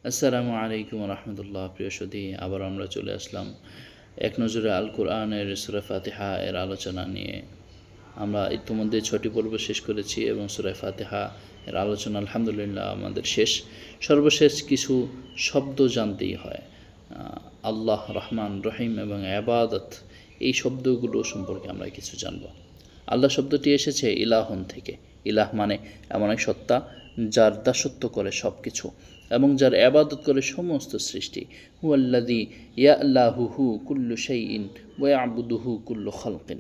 আসসালামু আলাইকুম রহমতুল্লাহ। প্রিয় সুধী, আবার আমরা চলে আসলাম এক নজরে আল কোরআনের সূরা ফাতিহা এর আলোচনা নিয়ে। আমরা ইতিমধ্যে 6টি পর্ব শেষ করেছি এবং সূরা ফাতিহা এর আলোচনা আলহামদুলিল্লাহ আমাদের শেষ। সর্বশেষ কিছু শব্দ জানতেই হয়। আল্লাহ, রহমান, রহিম এবং ইবাদত, এই শব্দগুলো সম্পর্কে আমরা কিছু জানব। আল্লাহ শব্দটি এসেছে ইলাহন থেকে। ইলাহ মানে এমন এক সত্তা যার দাসত্ব করে সব কিছু এবং যার ইবাদত করে সমস্ত সৃষ্টি। হুয়াল্লাযী ইয়ালাহুহু কুল্লু শাইইন ওয়া ইয়াবুদুহু কুল্লু খালকিন।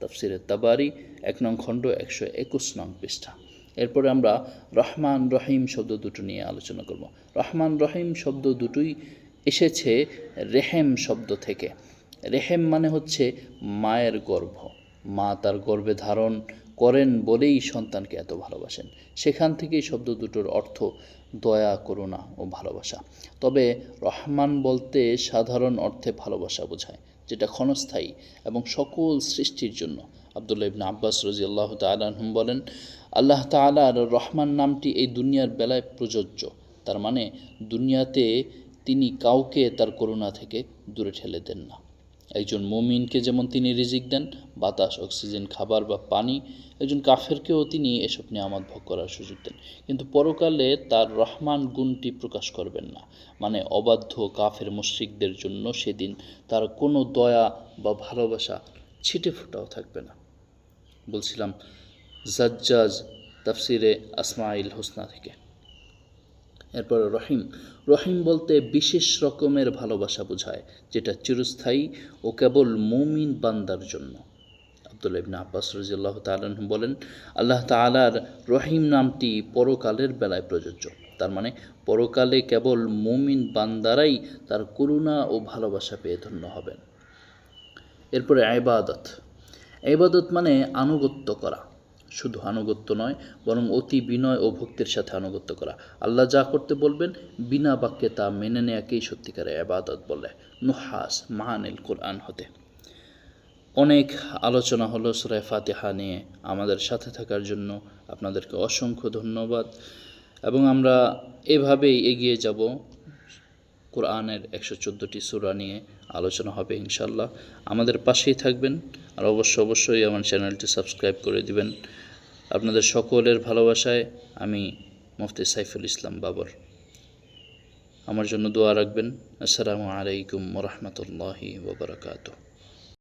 তাফসিরে তাবারি 1 নং খণ্ড 121 নং পৃষ্ঠা। এরপরে আমরা রহমান রহিম শব্দ দুটো নিয়ে আলোচনা করব। রহমান রহিম শব্দ দুটোই এসেছে রেহেম শব্দ থেকে। রেহেম মানে হচ্ছে মায়ের গর্ভ। মা তার গর্ভে ধারণ করেন বলেই সন্তানকে এত ভালোবাসেন। সেখান থেকেই শব্দ দুটোর অর্থ দয়া, করুণা ও ভালোবাসা। তবে রহমান বলতে সাধারণ অর্থে ভালোবাসা বোঝায়, যেটা ক্ষণস্থায়ী এবং সকল সৃষ্টির জন্য। আব্দুল্লাহ ইবনে আব্বাস রাদিয়াল্লাহু তাআলা আনহুম বলেন, আল্লাহ তাআলার রহমান নামটি এই দুনিয়ার বেলায় প্রযোজ্য। তার মানে দুনিয়াতে তিনি কাউকে তার করুণা থেকে দূরে ঠেলে দেন না। একজন মুমিনকে যেমন তিনি রিজিক দেন, বাতাস, অক্সিজেন, খাবার বা পানি, একজন কাফেরকেও তিনি এসব নিয়ামত ভোগ করার সুযোগ দেন। কিন্তু পরকালে তার রহমান গুণটি প্রকাশ করবেন না। মানে অবাধ্য কাফের মুশরিকদের জন্য সেদিন তার কোনো দয়া বা ভালোবাসা ছিটে ফোঁটাও থাকবে না। বলছিলাম জাজ্জাজ তাফসিরে আসমাইল হোসনা থেকে। এরপর রহিম। রহিম বলতে বিশেষ রকমের ভালোবাসা বোঝায়, যেটা চিরস্থায়ী ও কেবল মুমিন বান্দার জন্য। আব্দুল্লাহ ইবনে আব্বাস রাদিয়াল্লাহু তাআলা আনহু বলেন, আল্লাহ তাআলার রহিম নামটি পরকালের বেলায় প্রযোজ্য। তার মানে পরকালে কেবল মুমিন বান্দারাই তার করুণা ও ভালোবাসা পেয়ে ধন্য হবেন। এরপরে ইবাদত। ইবাদত মানে আনুগত্য করা। শুধু আনুগত্য নয়, বরং অতি বিনয় ও ভক্তির সাথে আনুগত্য করা। আল্লাহ যা করতে বলবেন বিনা বাক্যে তা মেনে নেয়াকেই সত্যিকারের ইবাদত বলে। নুহাস মাহানিল কোরআন হতে। অনেক আলোচনা হলো সূরা ফাতিহা নিয়ে। আমাদের সাথে থাকার জন্য আপনাদেরকে অসংখ্য ধন্যবাদ এবং আমরা এভাবেই এগিয়ে যাব। কোরআনের 114টি সূরা নিয়ে আলোচনা হবে ইনশাআল্লাহ। আমাদের পাশেই থাকবেন আর অবশ্যই আমার চ্যানেলটি সাবস্ক্রাইব করে দিবেন। আপনাদের সকলের ভালোবাসায় আমি মুফতি সাইফুল ইসলাম বাবর। আমার জন্য দোয়া রাখবেন। আসসালামু আলাইকুম ওয়া রাহমাতুল্লাহি ওয়া বারাকাতুহু।